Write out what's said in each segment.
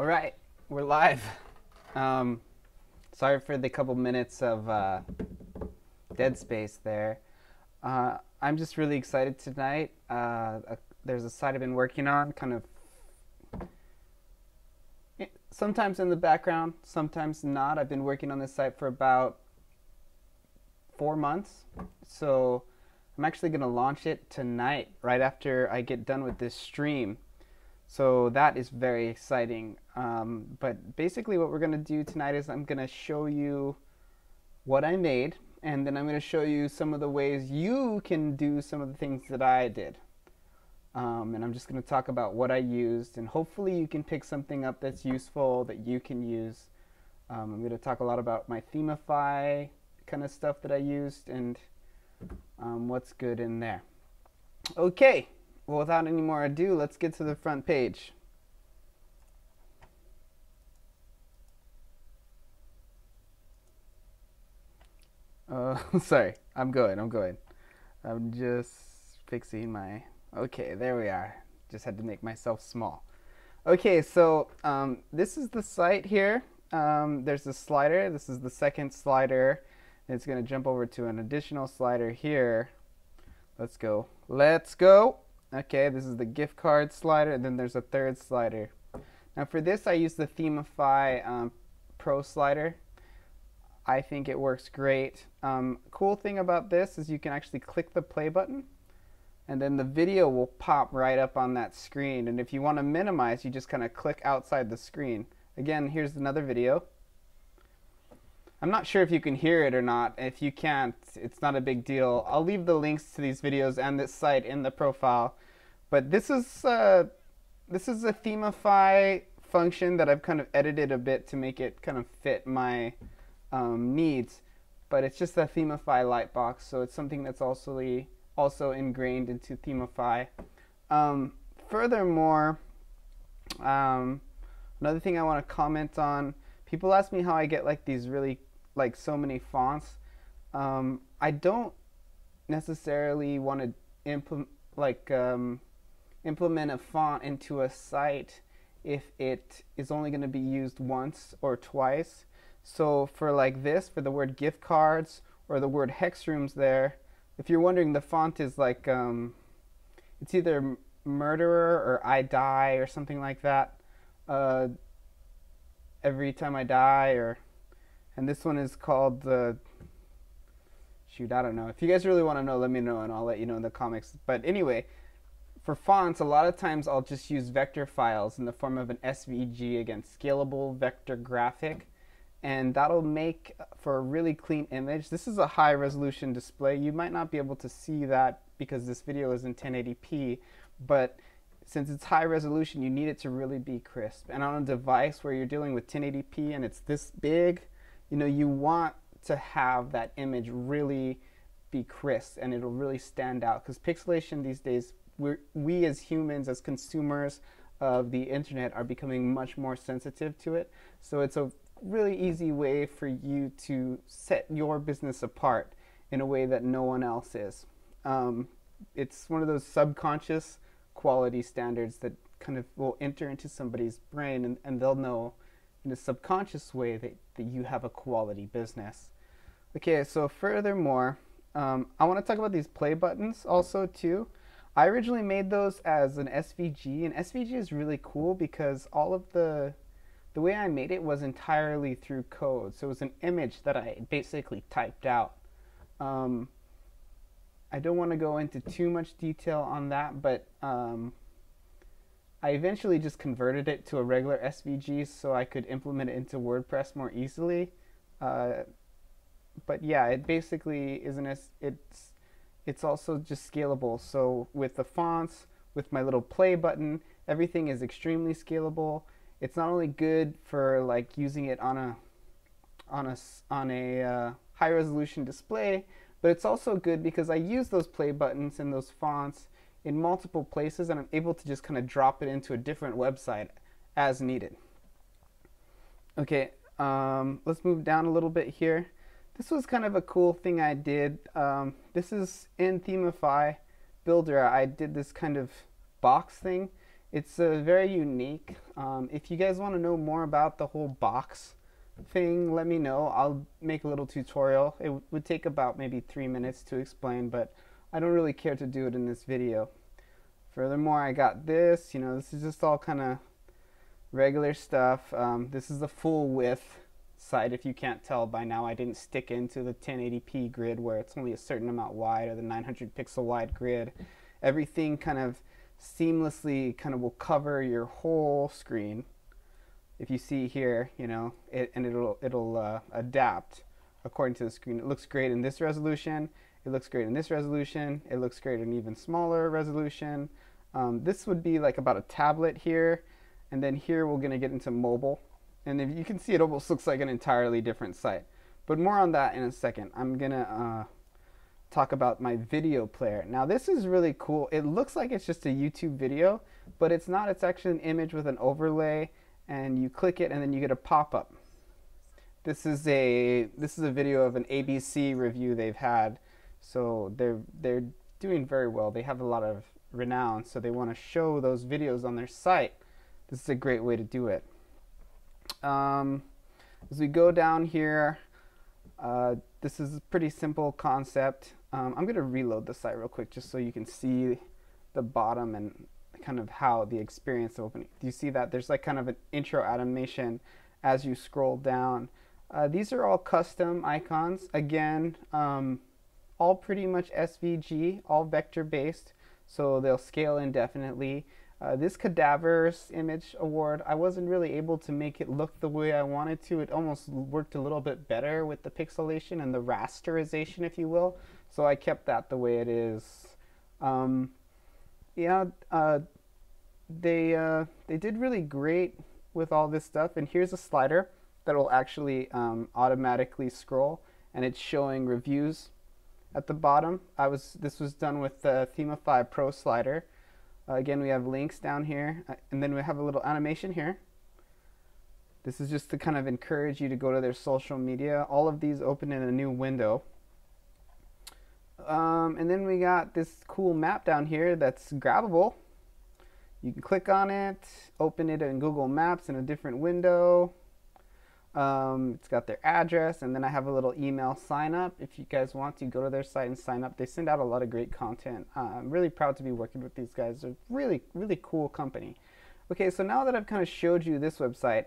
right, we're live. Sorry for the couple minutes of dead space there. I'm just really excited tonight. There's a site I've been working on, kind of sometimes in the background, sometimes not. I've been working on this site for about 4 months. So I'm actually going to launch it tonight, right after I get done with this stream. So that is very exciting. But basically what we're going to do tonight is I'm going to show you what I made, and then I'm going to show you some of the ways you can do some of the things that I did. And I'm just going to talk about what I used, and hopefully you can pick something up that's useful that you can use. I'm going to talk a lot about my Themify kind of stuff that I used and what's good in there. Okay. Well, without any more ado, let's get to the front page. Sorry, I'm going. I'm just fixing my... Okay, there we are. Just had to make myself small. Okay, so this is the site here. There's a slider. This is the second slider. It's going to jump over to an additional slider here. Let's go. Okay, this is the gift card slider, and then there's a third slider. Now for this I use the Themify Pro slider. I think it works great. Cool thing about this is you can actually click the play button, and then the video will pop right up on that screen. And if you want to minimize, you just kind of click outside the screen. Again, here's another video. I'm not sure if you can hear it or not. If you can't, it's not a big deal. I'll leave the links to these videos and this site in the profile. But this is a Themify function that I've kind of edited a bit to make it kind of fit my needs. But it's just a Themify lightbox, so it's something that's also ingrained into Themify. Furthermore, another thing I want to comment on. People ask me how I get like these really so many fonts. I don't necessarily want to implement a font into a site if it is only going to be used once or twice. So for like this, for the word gift cards or the word hex rooms there, if you're wondering, the font is like it's either murderer or I die or something like that. Every time I die, and this one is called the, shoot, I don't know. If you guys really want to know, let me know and I'll let you know in the comics. But anyway, for fonts, a lot of times I'll just use vector files in the form of an SVG, again, scalable vector graphic, and that'll make for a really clean image. This is a high resolution display. You might not be able to see that because this video is in 1080p, but since it's high resolution, you need it to really be crisp. And on a device where you're dealing with 1080p and it's this big, you want to have that image really be crisp and it'll really stand out. Because pixelation these days, we as humans, as consumers of the internet, are becoming much more sensitive to it. So it's a really easy way for you to set your business apart in a way that no one else is. It's one of those subconscious quality standards that kind of will enter into somebody's brain, and they'll know in a subconscious way that you have a quality business. Okay, so furthermore, I want to talk about these play buttons also too. I originally made those as an SVG, and SVG is really cool because all of the way I made it was entirely through code. So it was an image that I basically typed out. I don't want to go into too much detail on that, but I eventually just converted it to a regular SVG so I could implement it into WordPress more easily. But yeah, it basically it's also just scalable. So with the fonts, with my little play button, everything is extremely scalable. It's not only good for like using it on a high resolution display, but it's also good because I use those play buttons and those fonts in multiple places, and I'm able to just kind of drop it into a different website as needed. Okay, let's move down a little bit here. This was kind of a cool thing I did. This is in Themify Builder. I did this kind of box thing. It's very unique. If you guys want to know more about the whole box thing, let me know. I'll make a little tutorial. It would take about maybe 3 minutes to explain, but I don't really care to do it in this video. Furthermore, I got this. This is just all kind of regular stuff. This is the full width site. If you can't tell by now, I didn't stick into the 1080p grid where it's only a certain amount wide, or the 900 pixel wide grid. Everything kind of seamlessly will cover your whole screen. If you see here, it'll adapt according to the screen. It looks great in this resolution. It looks great in this resolution. It looks great in even smaller resolution. This would be like about a tablet here, and then here we're going to get into mobile. And if you can see, it almost looks like an entirely different site. But more on that in a second. I'm going to talk about my video player. Now this is really cool. It looks like it's just a YouTube video, but it's not. It's actually an image with an overlay, and you click it and then you get a pop-up. This is a video of an ABC review they've had. So they're doing very well. They have a lot of renown, so they want to show those videos on their site. This is a great way to do it. As we go down here, this is a pretty simple concept. I'm going to reload the site real quick just so you can see the bottom and kind of how the experience of opening. Do you see that? There's like kind of an intro animation as you scroll down. These are all custom icons. Again, all pretty much SVG, all vector based, so they'll scale indefinitely. This Cadaver's image award, I wasn't really able to make it look the way I wanted to. It almost worked a little bit better with the pixelation and the rasterization, if you will. So I kept that the way it is. They did really great with all this stuff. And here's a slider that will actually automatically scroll, and it's showing reviews at the bottom. This was done with the Themify Pro slider. Again, we have links down here, and then we have a little animation here. This is just to kind of encourage you to go to their social media. All of these open in a new window. And then we got this cool map down here that's grabbable. You can click on it, open it in Google Maps in a different window. It's got their address, and then I have a little email sign up. If you guys want to go to their site and sign up, they send out a lot of great content. I'm really proud to be working with these guys. They're really, really cool company. Okay, so now that I've kind of showed you this website,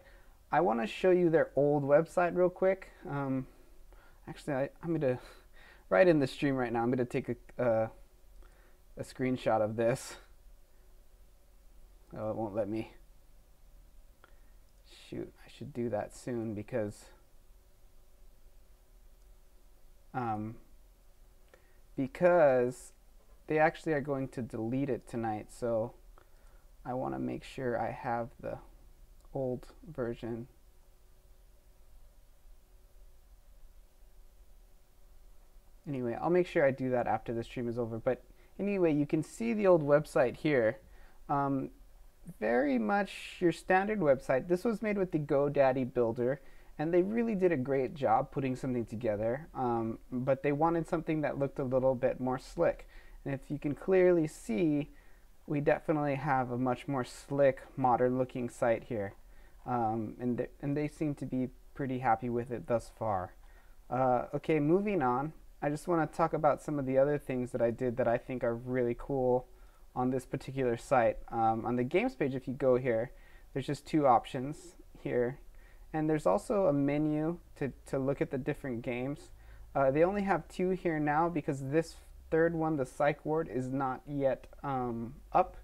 I want to show you their old website real quick. Actually, I'm going to, right in the stream right now, I'm going to take a screenshot of this. Oh, it won't let me. Shoot, I should do that soon because they actually are going to delete it tonight, so I want to make sure I have the old version. Anyway, I'll make sure I do that after the stream is over. But anyway, you can see the old website here. Very much your standard website. This was made with the GoDaddy Builder, and they really did a great job putting something together, but they wanted something that looked a little bit more slick. And if you can clearly see, we definitely have a much more slick, modern looking site here, and they seem to be pretty happy with it thus far. Okay, moving on. I just want to talk about some of the other things that I did that I think are really cool on this particular site. On the games page, if you go here, there's just two options here, and there's also a menu to look at the different games. They only have two here now because this third one, the psych ward, is not yet up.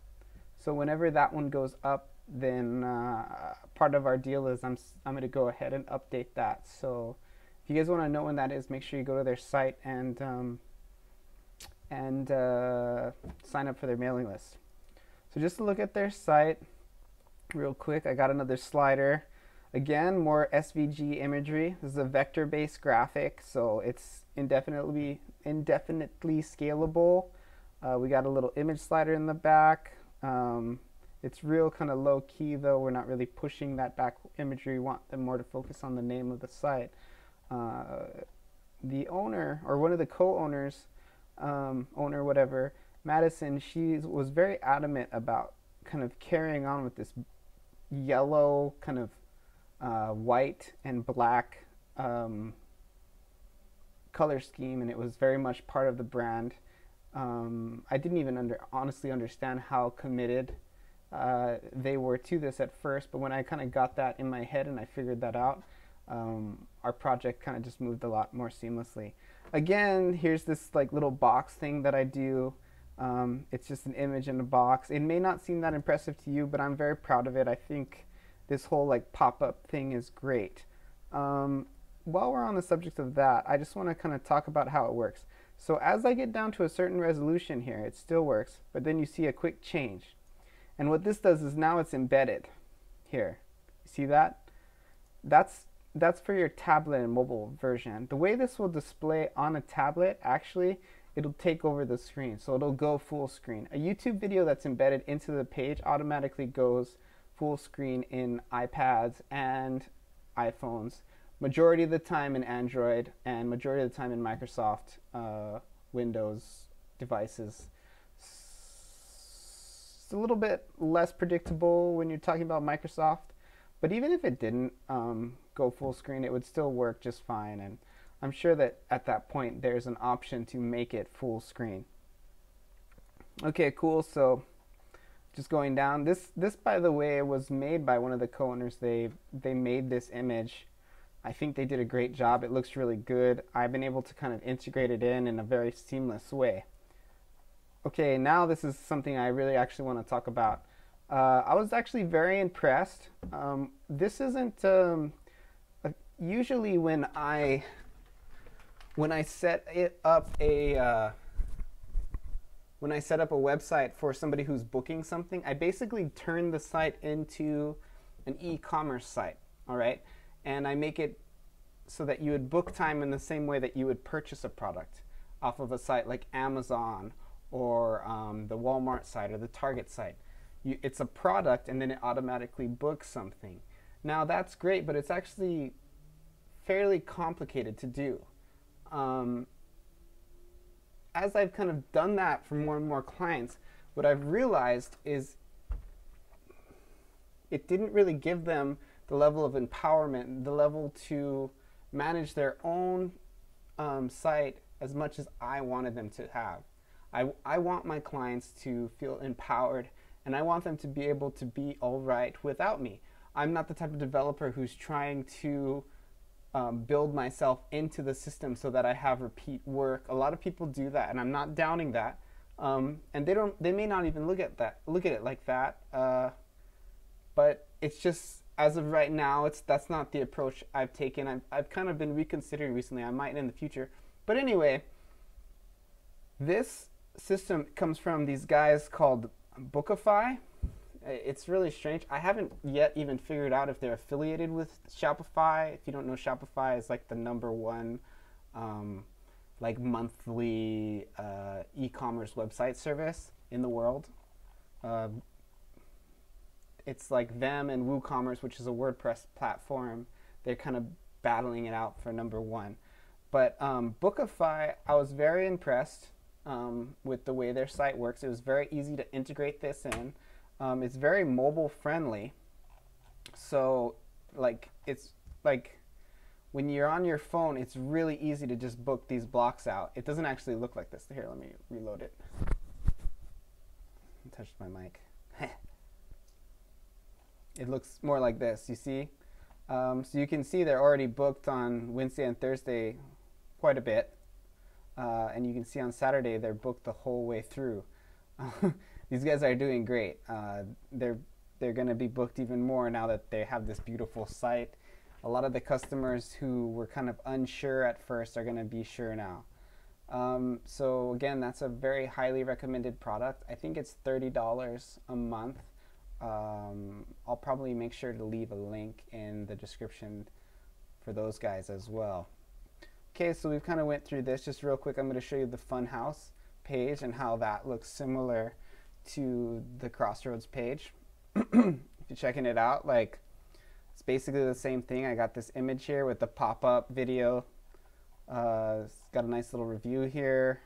So whenever that one goes up, then part of our deal is I'm going to go ahead and update that. So if you guys want to know when that is, make sure you go to their site and sign up for their mailing list. So just to look at their site real quick, I got another slider. Again, more SVG imagery. This is a vector-based graphic, so it's indefinitely scalable. We got a little image slider in the back. It's real kind of low-key, though. We're not really pushing that back imagery. We want them more to focus on the name of the site. The owner, or one of the co-owners, owner whatever, Madison, she was very adamant about kind of carrying on with this yellow kind of white and black color scheme, and it was very much part of the brand. I didn't even honestly understand how committed they were to this at first, but when I kind of got that in my head and I figured that out, our project kind of just moved a lot more seamlessly. Again, here's this like little box thing that I do. It's just an image in a box. It may not seem that impressive to you, but I'm very proud of it. I think this whole like pop-up thing is great. While we're on the subject of that, I just want to kind of talk about how it works. So as I get down to a certain resolution here, it still works, but then you see a quick change. And what this does is now it's embedded here. You see that? That's for your tablet and mobile version. The way this will display on a tablet, actually, it'll take over the screen. So it'll go full screen. A YouTube video that's embedded into the page automatically goes full screen in iPads and iPhones. Majority of the time in Android and majority of the time in Microsoft Windows devices. It's a little bit less predictable when you're talking about Microsoft, but even if it didn't go full screen, it would still work just fine, and I'm sure that at that point there's an option to make it full screen. Okay, cool. So just going down, this by the way was made by one of the co-owners. They made this image. I think they did a great job. It looks really good. I've been able to kind of integrate it in a very seamless way. Okay, now this is something I really actually want to talk about. I was actually very impressed. This isn't usually when I set up a website for somebody who's booking something, I basically turn the site into an e-commerce site. All right, and I make it so that you would book time in the same way that you would purchase a product off of a site like Amazon or the Walmart site or the Target site. It's a product and then it automatically books something. Now that's great, but it's actually fairly complicated to do. As I've kind of done that for more and more clients, what I've realized is it didn't really give them the level of empowerment, the level to manage their own site as much as I wanted them to have. I want my clients to feel empowered, and I want them to be able to be all right without me. I'm not the type of developer who's trying to build myself into the system so that I have repeat work. A lot of people do that, and I'm not downing that. And they may not even look at it like that. But it's just, as of right now, that's not the approach I've taken. I've kind of been reconsidering recently. I might in the future. But anyway, this system comes from these guys called Bookify. It's really strange. I haven't yet even figured out if they're affiliated with Shopify. If you don't know, Shopify is like the #1 like monthly e-commerce website service in the world. It's like them and WooCommerce, which is a WordPress platform. They're kind of battling it out for #1. But Bookify, I was very impressed with the way their site works. It was very easy to integrate this in. It's very mobile friendly. So it's like when you're on your phone, it's really easy to just book these blocks out. It doesn't actually look like this. Here, let me reload it. I touched my mic. It looks more like this, you see? So you can see they're already booked on Wednesday and Thursday quite a bit. And you can see on Saturday they're booked the whole way through. These guys are doing great. They're going to be booked even more now that they have this beautiful site. A lot of the customers who were kind of unsure at first are going to be sure now. So again, that's a very highly recommended product. I think it's $30 a month. I'll probably make sure to leave a link in the description for those guys as well. Okay, so we've kind of went through this. Just real quick, I'm going to show you the Funhouse page and how that looks similar to the Crossroads page. If you're checking it out, like, it's basically the same thing. I got this image here with the pop-up video. It's got a nice little review here.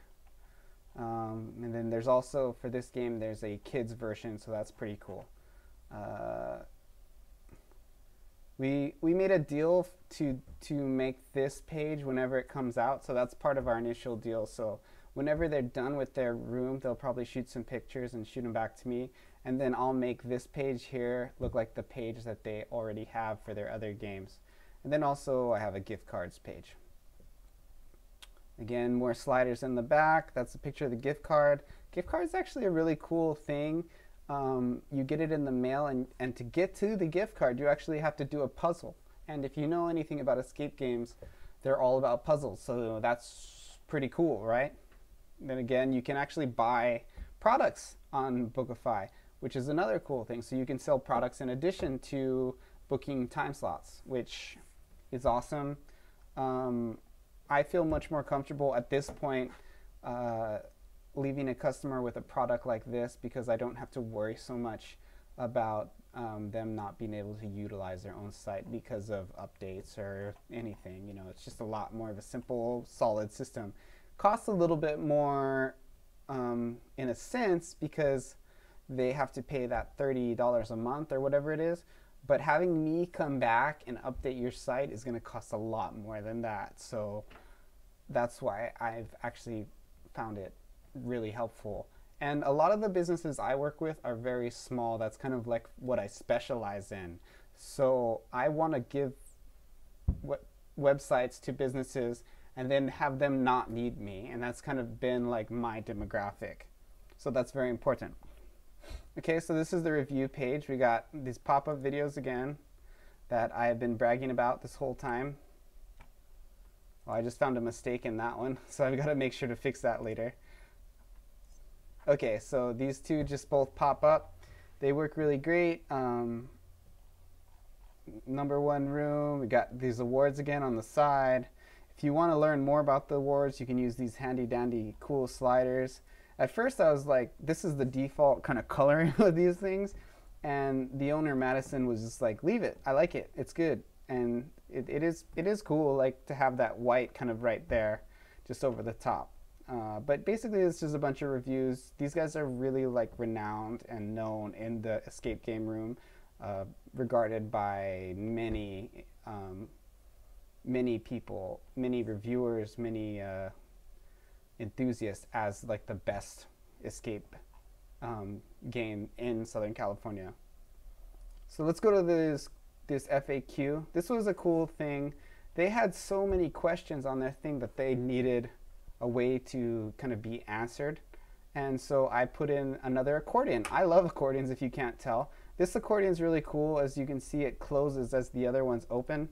And then there's also, for this game, there's a kids version, so that's pretty cool. We made a deal to make this page whenever it comes out, so that's part of our initial deal. So whenever they're done with their room, they'll probably shoot some pictures and shoot them back to me, and then I'll make this page here look like the page that they already have for their other games. And then also I have a gift cards page. Again, more sliders in the back. That's a picture of the gift card. Gift card is actually a really cool thing. You get it in the mail, and to get to the gift card, you actually have to do a puzzle. And if you know anything about escape games, they're all about puzzles. So that's pretty cool, right? Then again, you can actually buy products on Bookify, which is another cool thing. So you can sell products in addition to booking time slots, which is awesome. I feel much more comfortable at this point leaving a customer with a product like this, because I don't have to worry so much about them not being able to utilize their own site because of updates or anything. You know, it's just a lot more of a simple, solid system. Costs a little bit more in a sense because they have to pay that $30 a month or whatever it is. But having me come back and update your site is going to cost a lot more than that. So that's why I've actually found it really helpful. And a lot of the businesses I work with are very small. That's kind of like what I specialize in. So I want to give websites to businesses and then have them not need me. And that's kind of been like my demographic. So that's very important. Okay, so this is the review page. We got these pop-up videos again that I have been bragging about this whole time. Well, I just found a mistake in that one, so I've got to make sure to fix that later. Okay, so these two just both pop up. They work really great. Number one room, we got these awards again on the side. If you want to learn more about the awards, you can use these handy dandy cool sliders. At first I was like, this is the default kind of coloring of these things, and the owner, Madison, was just like, leave it, I like it, it's good. And it is cool, like, to have that white kind of right there just over the top. But basically it's just a bunch of reviews. These guys are really like renowned and known in the escape game room, regarded by many people, many reviewers, many enthusiasts as like the best escape game in Southern California. So let's go to this FAQ. This was a cool thing. They had so many questions on their thing that they needed a way to kind of be answered. And so I put in another accordion. I love accordions, if you can't tell. This accordion is really cool. As you can see, it closes as the other ones open.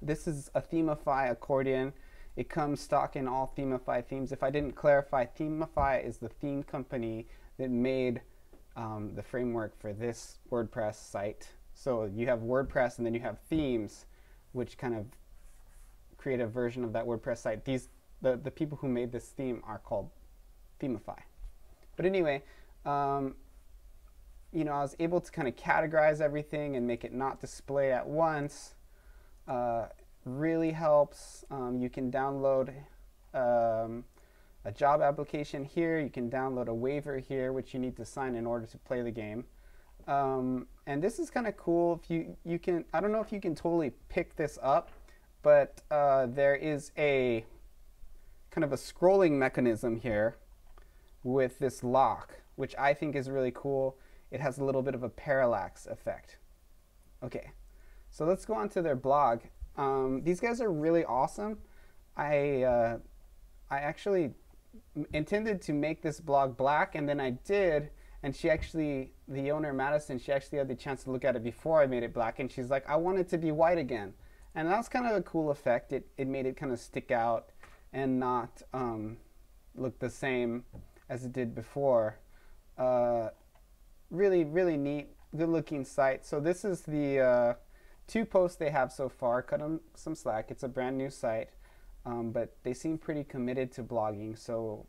This is a Themify accordion. It comes stock in all Themify themes. If I didn't clarify, Themify is the theme company that made the framework for this WordPress site. So you have WordPress and then you have themes, which kind of create a version of that WordPress site. The people who made this theme are called Themify. But anyway, you know, I was able to kind of categorize everything and make it not display at once. Really helps. You can download a job application here. You can download a waiver here, which you need to sign in order to play the game. And this is kind of cool. If you can, I don't know if you can totally pick this up, but there is a kind of a scrolling mechanism here with this lock, which I think is really cool. It has a little bit of a parallax effect. Okay, so let's go on to their blog. These guys are really awesome. I actually intended to make this blog black, and then I did, and she actually, the owner, Madison, she actually had the chance to look at it before I made it black, and she's like, I want it to be white again. And that was kind of a cool effect. It made it kind of stick out and not look the same as it did before. Really, really neat, good looking site. So this is the 2 posts they have so far. Cut them some slack. It's a brand new site, but they seem pretty committed to blogging, so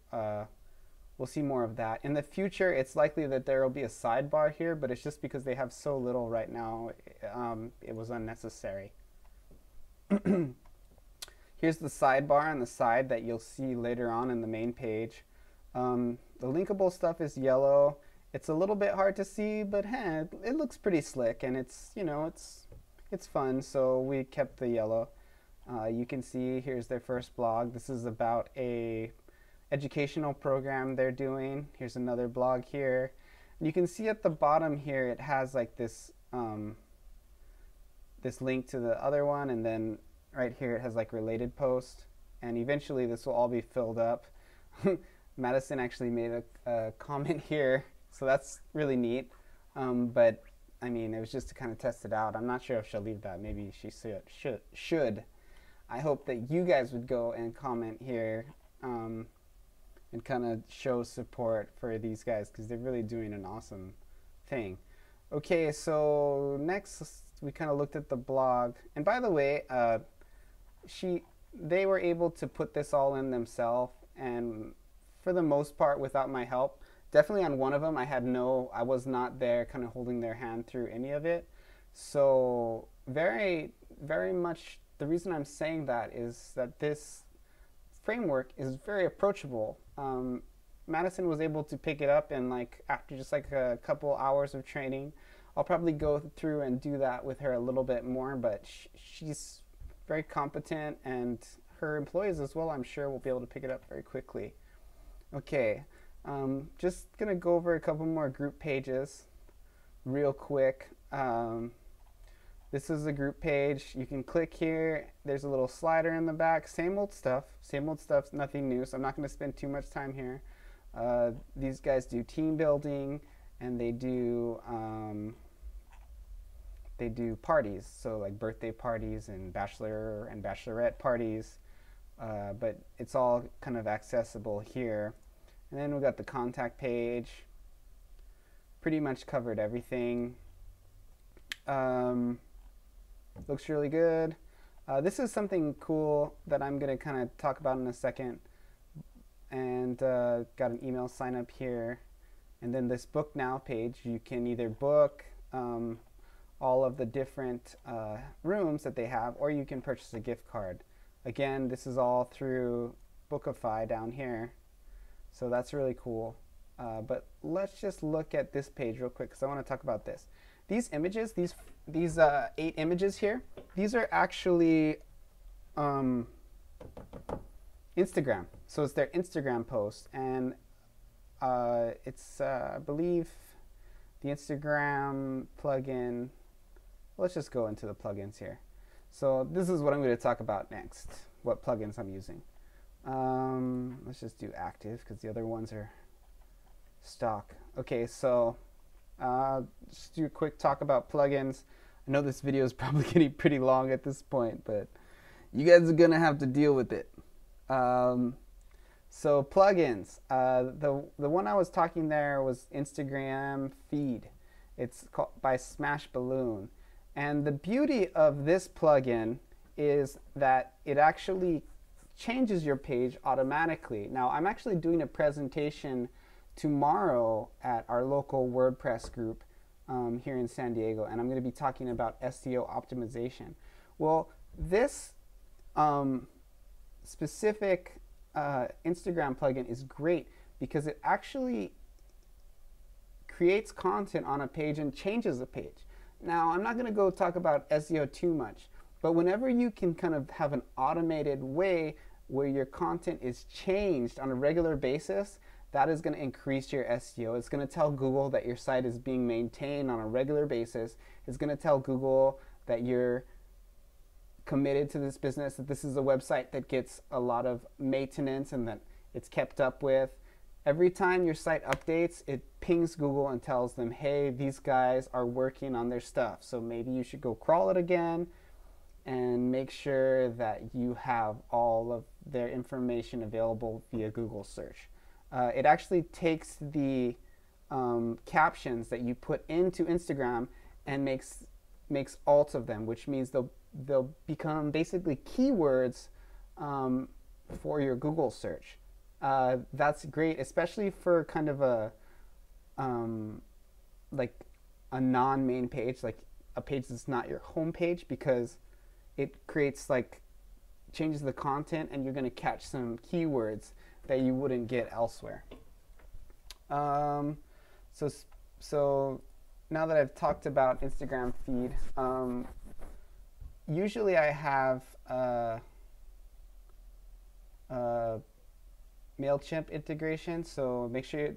we'll see more of that. In the future, it's likely that there will be a sidebar here, but it's just because they have so little right now, it was unnecessary. Here's the sidebar on the side that you'll see later on in the main page. The linkable stuff is yellow. It's a little bit hard to see, but hey, it looks pretty slick, and it's, you know, it's fun, so we kept the yellow. You can see here's their first blog. This is about a educational program they're doing. Here's another blog here. And you can see at the bottom here it has like this this link to the other one, and then right here it has like related post, and eventually this will all be filled up. Madison actually made a comment here, so that's really neat. But I mean, it was just to kind of test it out. I'm not sure if she'll leave that. Maybe she should. I hope that you guys would go and comment here and kind of show support for these guys, because they're really doing an awesome thing. Okay, so next we kind of looked at the blog, and by the way, they were able to put this all in themselves, and for the most part without my help. Definitely on one of them I was not there kind of holding their hand through any of it. So very, very much the reason I'm saying that is that this framework is very approachable. Madison was able to pick it up, and like after just like a couple hours of training, I'll probably go through and do that with her a little bit more, but she's very competent, and her employees as well, I'm sure, will be able to pick it up very quickly. Okay, just gonna go over a couple more group pages real quick. This is a group page. You can click here. There's a little slider in the back. Same old stuff, nothing new, so I'm not going to spend too much time here. These guys do team building, and they do parties, so like birthday parties and bachelor and bachelorette parties, but it's all kind of accessible here. And then we got the contact page. Pretty much covered everything. Looks really good. This is something cool that I'm going to kind of talk about in a second. And got an email sign up here. And then this book now page, you can either book all of the different rooms that they have, or you can purchase a gift card. Again, this is all through Bookify down here. So that's really cool. But let's just look at this page real quick, because I want to talk about this. These images, these 8 images here, these are actually Instagram. So it's their Instagram post, and it's I believe the Instagram plugin. Let's just go into the plugins here. So this is what I'm going to talk about next, what plugins I'm using. Let's just do active, because the other ones are stock. Okay, so just do a quick talk about plugins. I know this video is probably getting pretty long at this point, but you guys are gonna have to deal with it. So plugins, the one I was talking there was Instagram feed. It's called by Smashballoon, and the beauty of this plugin is that it actually changes your page automatically. Now I'm actually doing a presentation tomorrow at our local WordPress group here in San Diego, and I'm going to be talking about SEO optimization. Well, this specific Instagram plugin is great because it actually creates content on a page and changes a page. Now, I'm not going to go talk about SEO too much, but whenever you can kind of have an automated way where your content is changed on a regular basis, that is going to increase your SEO. It's going to tell Google that your site is being maintained on a regular basis. It's going to tell Google that you're committed to this business, that this is a website that gets a lot of maintenance and that it's kept up with. Every time your site updates, it pings Google and tells them, hey, these guys are working on their stuff, so maybe you should go crawl it again and make sure that you have all of their information available via Google search. It actually takes the captions that you put into Instagram and makes alt of them, which means they'll become basically keywords for your Google search. That's great, especially for kind of a like a non-main page, like a page that's not your home page, because it creates like changes the content and you're going to catch some keywords that you wouldn't get elsewhere. Um, so so now that I've talked about Instagram feed, usually I have a MailChimp integration. So make sure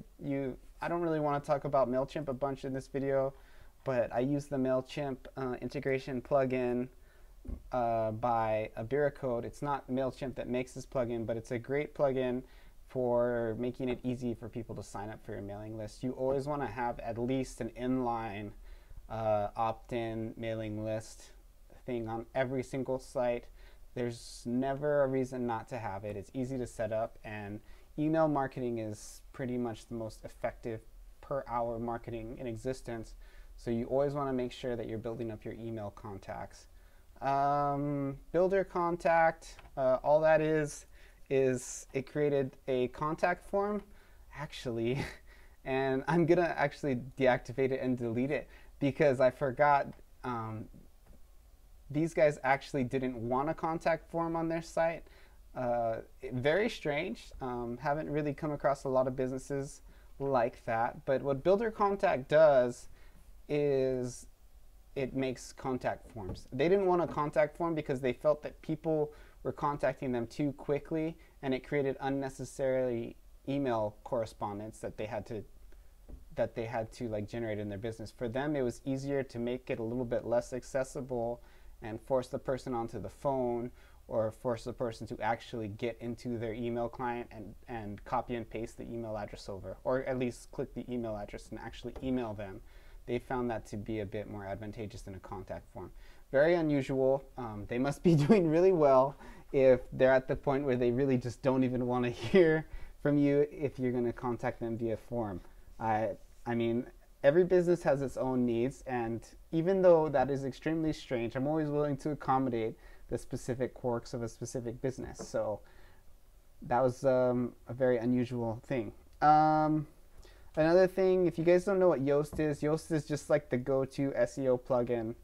I don't really want to talk about MailChimp a bunch in this video, but I use the MailChimp integration plugin by Iberiacode. It's not MailChimp that makes this plugin, but it's a great plugin for making it easy for people to sign up for your mailing list. You always want to have at least an inline opt-in mailing list thing on every single site. There's never a reason not to have it. It's easy to set up, and email marketing is pretty much the most effective per hour marketing in existence. So you always want to make sure that you're building up your email contacts. Builder contact, all that is it created a contact form, actually, and I'm gonna actually deactivate it and delete it because I forgot these guys actually didn't want a contact form on their site. Very strange. Haven't really come across a lot of businesses like that. But what Builder Contact does is it makes contact forms. They didn't want a contact form because they felt that people were contacting them too quickly, and it created unnecessary email correspondence that they had to like generate in their business. For them, it was easier to make it a little bit less accessible and force the person onto the phone, or force the person to actually get into their email client and copy and paste the email address over, or at least click the email address and actually email them. They found that to be a bit more advantageous than a contact form. Very unusual. They must be doing really well if they're at the point where they really just don't even want to hear from you if you're going to contact them via form. I mean, every business has its own needs, and even though that is extremely strange, I'm always willing to accommodate the specific quirks of a specific business. So that was a very unusual thing. Another thing, if you guys don't know what Yoast is just like the go-to SEO plugin.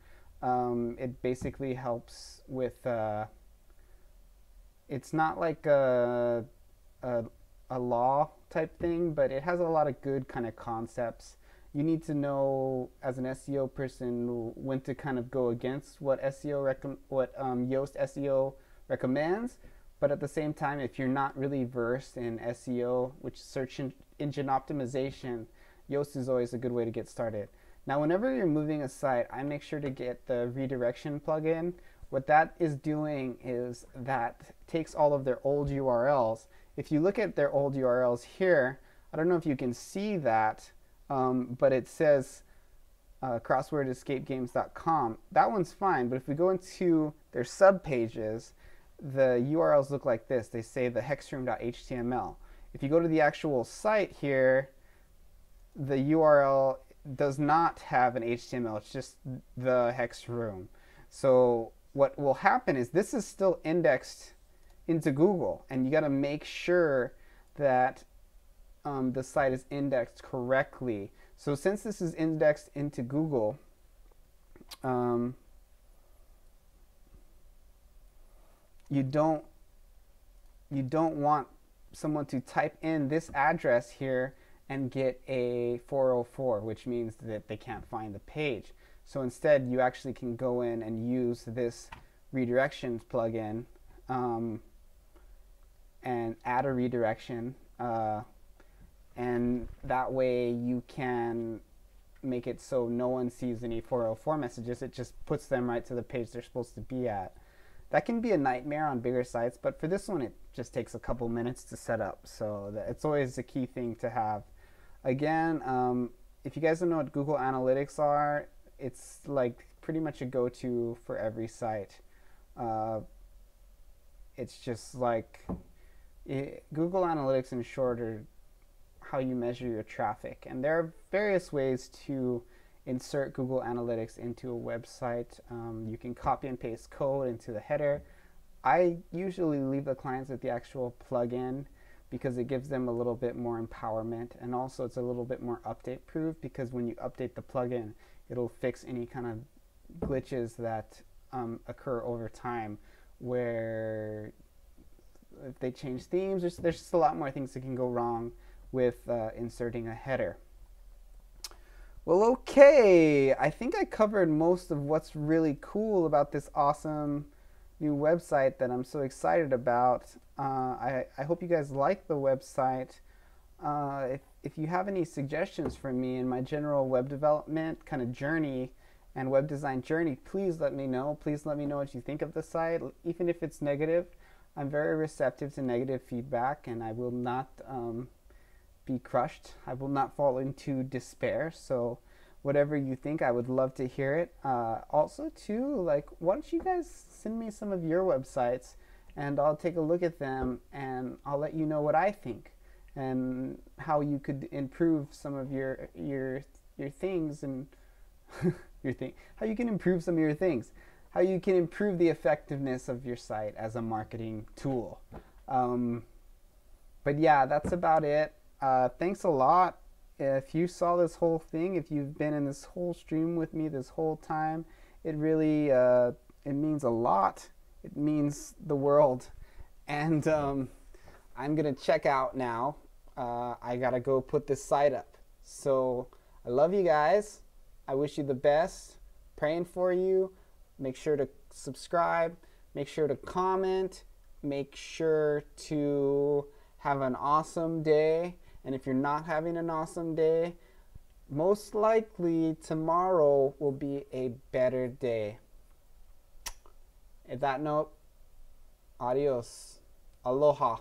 It basically helps with, it's not like a law type thing, but it has a lot of good kind of concepts. You need to know as an SEO person when to kind of go against what Yoast SEO recommends, but at the same time, if you're not really versed in SEO, which is search engine optimization, Yoast is always a good way to get started. Now, whenever you're moving a site, I make sure to get the redirection plugin. What that is doing is that takes all of their old URLs. If you look at their old URLs here, I don't know if you can see that, but it says crosswordescapegames.com. That one's fine, but if we go into their subpages, the URLs look like this. They say the hexroom.html. If you go to the actual site here, the URL does not have an HTML. It's just the hex room. So what will happen is this is still indexed into Google, and you got to make sure that the site is indexed correctly. So since this is indexed into Google, you don't want someone to type in this address here and get a 404, which means that they can't find the page. So instead, you actually can go in and use this redirections plugin and add a redirection, and that way you can make it so no one sees any 404 messages. It just puts them right to the page they're supposed to be at. That can be a nightmare on bigger sites, but for this one it just takes a couple minutes to set up, so it's always a key thing to have. Again, if you guys don't know what Google Analytics are, it's like pretty much a go-to for every site. It's just like Google Analytics in short are how you measure your traffic, and there are various ways to insert Google Analytics into a website. You can copy and paste code into the header. I usually leave the clients with the actual plugin because it gives them a little bit more empowerment, and also it's a little bit more update proof because when you update the plugin, it'll fix any kind of glitches that occur over time, where if they change themes, there's just a lot more things that can go wrong with inserting a header. Well, okay, I think I covered most of what's really cool about this awesome new website that I'm so excited about. I hope you guys like the website. If you have any suggestions for me in my general web development kind of journey and web design journey, please let me know. Please let me know what you think of the site, even if it's negative. I'm very receptive to negative feedback, and I will not be crushed. I will not fall into despair. So whatever you think, I would love to hear it. Also too, like, why don't you guys send me some of your websites and I'll take a look at them and I'll let you know what I think and how you could improve some of your things and how you can improve some of your things, how you can improve the effectiveness of your site as a marketing tool. But yeah, that's about it. Thanks a lot. If you saw this whole thing, if you've been in this whole stream with me this whole time, it really it means a lot. It means the world. And I'm gonna check out now. I gotta go put this site up. So I love you guys. I wish you the best. Praying for you. Make sure to subscribe. Make sure to comment. Make sure to have an awesome day. And if you're not having an awesome day, most likely tomorrow will be a better day. At that note, adios. Aloha.